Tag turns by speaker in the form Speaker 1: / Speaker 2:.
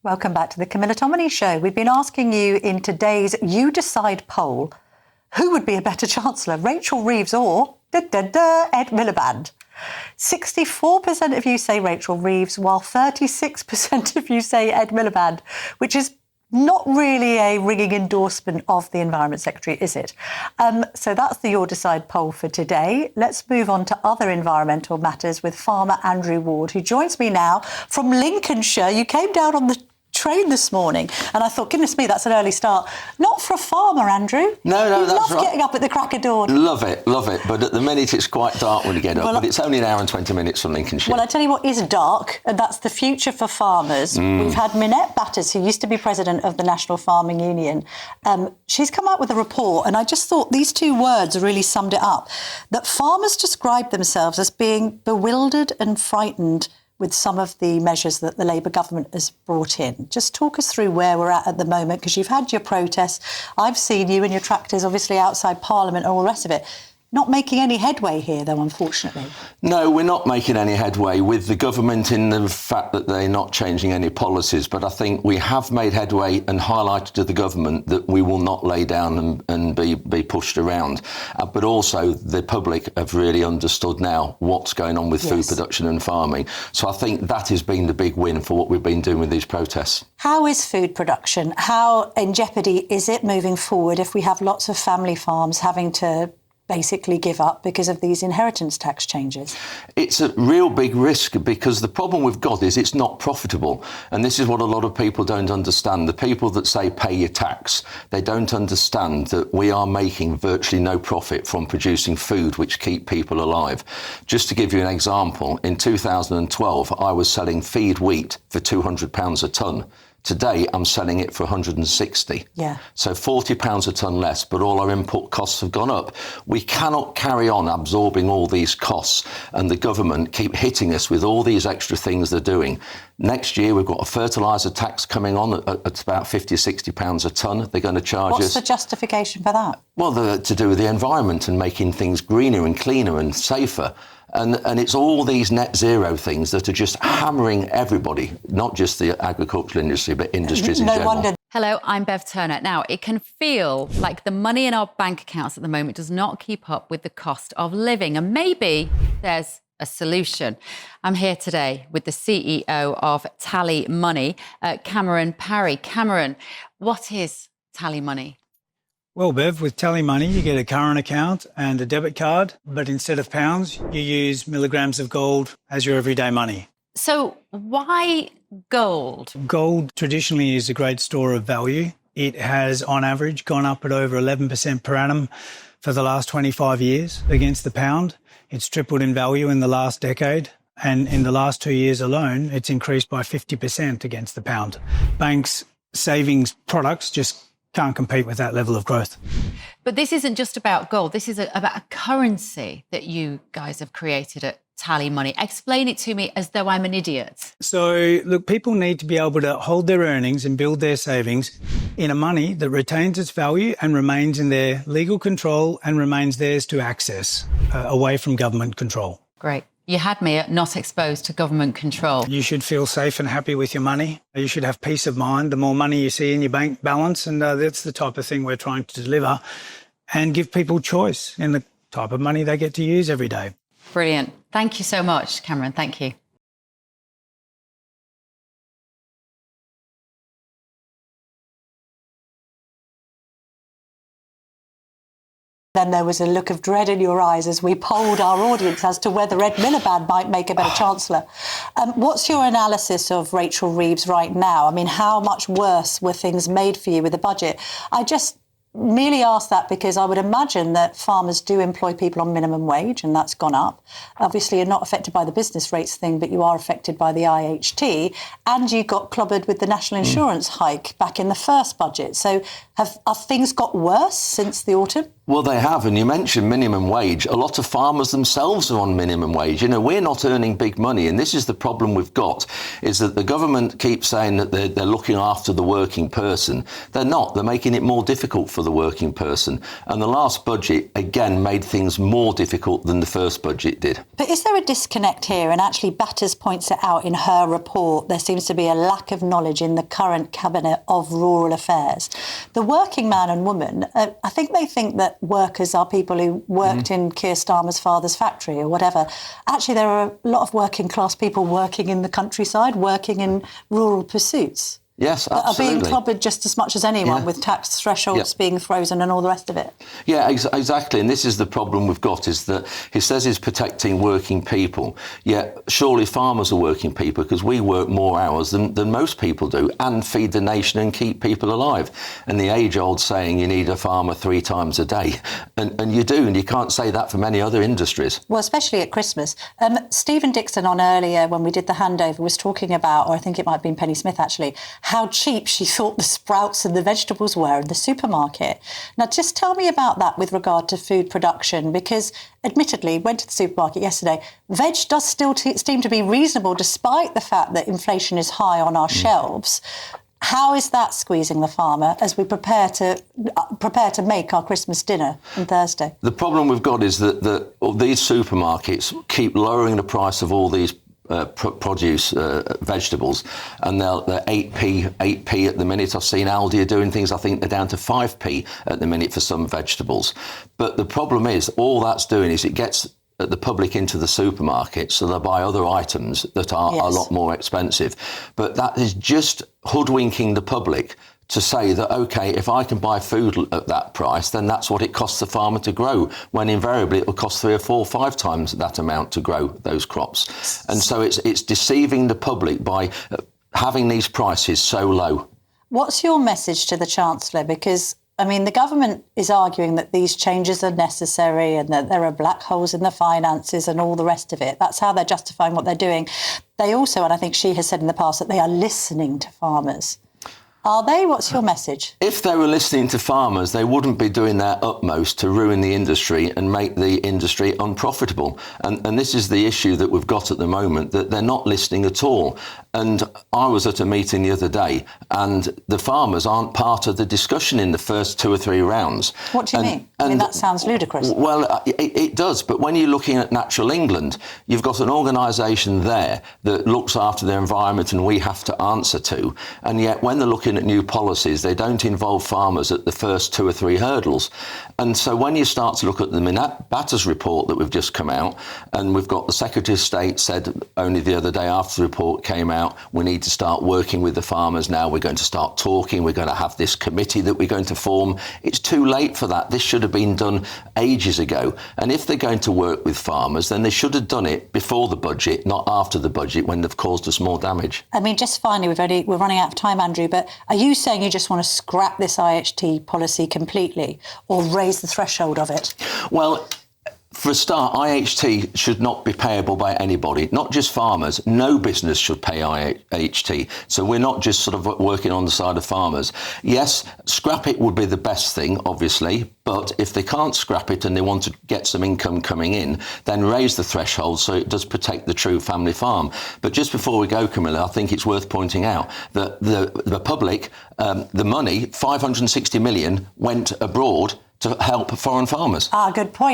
Speaker 1: Welcome back to the TallyMoney show. We've been asking you in today's You Decide poll, who would be a better Chancellor, Rachel Reeves or Ed Miliband? 64% of you say Rachel Reeves, while 36% of you say Ed Miliband, which is not really a ringing endorsement of the Environment Secretary, is it? So that's the Your Decide poll for today. Let's move on to other environmental matters with farmer Andrew Ward, who joins me now from Lincolnshire. You came down on the train this morning and I thought, goodness me, that's an early start. Not for a farmer, Andrew.
Speaker 2: No,
Speaker 1: you
Speaker 2: that's
Speaker 1: love getting up at the crack of dawn.
Speaker 2: Love it. But at the minute it's quite dark when you get up. But it's only an hour and 20 minutes from Lincolnshire.
Speaker 1: Well, I tell you what is dark, and that's the future for farmers. We've had Minette Batters, who used to be president of the National Farming Union. She's come out with a report, and I just thought these two words really summed it up, that farmers describe themselves as being bewildered and frightened with some of the measures that the Labour government has brought in. Just talk us through where we're at the moment, because you've had your protests. I've seen you and your tractors obviously outside Parliament and all the rest of it. Not making any headway here, though, unfortunately.
Speaker 2: No, we're not making any headway with the government in the fact that they're not changing any policies. But I think we have made headway and highlighted to the government that we will not lay down and be pushed around. But also the public have really understood now what's going on with food production and farming. So I think that has been the big win for what we've been doing with these protests.
Speaker 1: How is food production? How in jeopardy is it moving forward if we have lots of family farms having to basically give up because of these inheritance tax changes?
Speaker 2: It's a real big risk, because the problem we've got is it's not profitable. And this is what a lot of people don't understand. The people that say pay your tax, they don't understand that we are making virtually no profit from producing food which keep people alive. Just to give you an example, in 2012, I was selling feed wheat for £200 a tonne. Today, I'm selling it for 160.
Speaker 1: Yeah.
Speaker 2: So £40 a tonne less, but all our input costs have gone up. We cannot carry on absorbing all these costs, and the government keep hitting us with all these extra things they're doing. Next year, we've got a fertiliser tax coming on at about £50, £60 a tonne. They're going to charge us.
Speaker 1: What's the justification for that?
Speaker 2: Well, to do with the environment and making things greener and cleaner and safer. And it's all these net zero things that are just hammering everybody, not just the agricultural industry, but industries in general. Wonder.
Speaker 3: Hello, I'm Bev Turner. Now, it can feel like the money in our bank accounts at the moment does not keep up with the cost of living. And maybe there's a solution. I'm here today with the CEO of TallyMoney, Cameron Parry. Cameron, what is TallyMoney?
Speaker 4: Well, Bev, with TallyMoney, you get a current account and a debit card, but instead of pounds, you use milligrams of gold as your everyday money.
Speaker 3: So why gold?
Speaker 4: Gold traditionally is a great store of value. It has, on average, gone up at over 11% per annum for the last 25 years against the pound. It's tripled in value in the last decade. And in the last 2 years alone, it's increased by 50% against the pound. Banks' savings products just can't compete with that level of growth.
Speaker 3: But this isn't just about gold. This is about a currency that you guys have created at TallyMoney. Explain it to me as though I'm an idiot.
Speaker 4: So, look, people need to be able to hold their earnings and build their savings in a money that retains its value and remains in their legal control and remains theirs to access, away from government control.
Speaker 3: Great. You had me at not exposed to government control.
Speaker 4: You should feel safe and happy with your money. You should have peace of mind. The more money you see in your bank balance, and that's the type of thing we're trying to deliver, and give people choice in the type of money they get to use every day.
Speaker 3: Brilliant. Thank you so much, Cameron. Thank you.
Speaker 1: Then there was a look of dread in your eyes as we polled our audience as to whether Ed Miliband might make a better Chancellor. What's your analysis of Rachel Reeves right now? I mean, how much worse were things made for you with the budget? I just merely ask that because I would imagine that farmers do employ people on minimum wage, and that's gone up. Obviously, you're not affected by the business rates thing, but you are affected by the IHT, and you got clobbered with the national insurance hike back in the first budget. So have things got worse since the autumn?
Speaker 2: Well, they have, and you mentioned minimum wage. A lot of farmers themselves are on minimum wage. You know, we're not earning big money, and this is the problem we've got, is that the government keeps saying that they're looking after the working person. They're not. They're making it more difficult for the working person. And the last budget, again, made things more difficult than the first budget did.
Speaker 1: But is there a disconnect here? And actually, Batters points it out in her report. There seems to be a lack of knowledge in the current cabinet of rural affairs. The working man and woman, I think they think that workers are people who worked in Keir Starmer's father's factory or whatever. Actually, there are a lot of working class people working in the countryside, working in rural pursuits.
Speaker 2: Yes, absolutely.
Speaker 1: Are being clobbered just as much as anyone, with tax thresholds being frozen and all the rest of it.
Speaker 2: Yeah, exactly. And this is the problem we've got, is that he says he's protecting working people, yet surely farmers are working people, because we work more hours than most people do and feed the nation and keep people alive. And the age-old saying, you need a farmer 3 times a day. And you do, and you can't say that for many other industries.
Speaker 1: Well, especially at Christmas. Stephen Dixon on earlier, when we did the handover, was talking about, or I think it might have been Penny Smith actually, how cheap she thought the sprouts and the vegetables were in the supermarket. Now, just tell me about that with regard to food production, because admittedly, went to the supermarket yesterday, veg does still seem to be reasonable despite the fact that inflation is high on our shelves. How is that squeezing the farmer as we prepare to make our Christmas dinner on Thursday? The
Speaker 2: problem we've got is that these supermarkets keep lowering the price of all these produce, vegetables, and they're 8p at the minute. I've seen Aldi are doing things, I think they're down to 5p at the minute for some vegetables. But the problem is, all that's doing is it gets the public into the supermarket, so they'll buy other items that are a lot more expensive. But that is just hoodwinking the public to say that, OK, if I can buy food at that price, then that's what it costs the farmer to grow, when invariably it will cost 3 or 4 or 5 times that amount to grow those crops. And so it's deceiving the public by having these prices so low.
Speaker 1: What's your message to the Chancellor? Because, I mean, the government is arguing that these changes are necessary and that there are black holes in the finances and all the rest of it. That's how they're justifying what they're doing. They also, and I think she has said in the past, that they are listening to farmers. Are they? What's your message?
Speaker 2: If they were listening to farmers, they wouldn't be doing their utmost to ruin the industry and make the industry unprofitable. And this is the issue that we've got at the moment, that they're not listening at all. And I was at a meeting the other day, and the farmers aren't part of the discussion in the first 2 or 3 rounds.
Speaker 1: What do you mean? I mean, that sounds ludicrous.
Speaker 2: Well, it does. But when you're looking at Natural England, you've got an organisation there that looks after the environment and we have to answer to. And yet when they're looking at new policies, they don't involve farmers at the first 2 or 3 hurdles. And so when you start to look at the Batters report that we've just come out, and we've got the Secretary of State said only the other day after the report came out, we need to start working with the farmers now. We're going to start talking. We're going to have this committee that we're going to form. It's too late for that. This should have been done ages ago. And if they're going to work with farmers, then they should have done it before the budget, not after the budget, when they've caused us more damage. I
Speaker 1: mean, just finally, we're running out of time, Andrew, but are you saying you just want to scrap this IHT policy completely or raise the threshold of it?
Speaker 2: Well, for a start, IHT should not be payable by anybody, not just farmers. No business should pay IHT. So we're not just sort of working on the side of farmers. Yes, scrap it would be the best thing, obviously, but if they can't scrap it and they want to get some income coming in, then raise the threshold so it does protect the true family farm. But just before we go, Camilla, I think it's worth pointing out that the public, the money, 560 million, went abroad to help foreign farmers.
Speaker 1: Good point.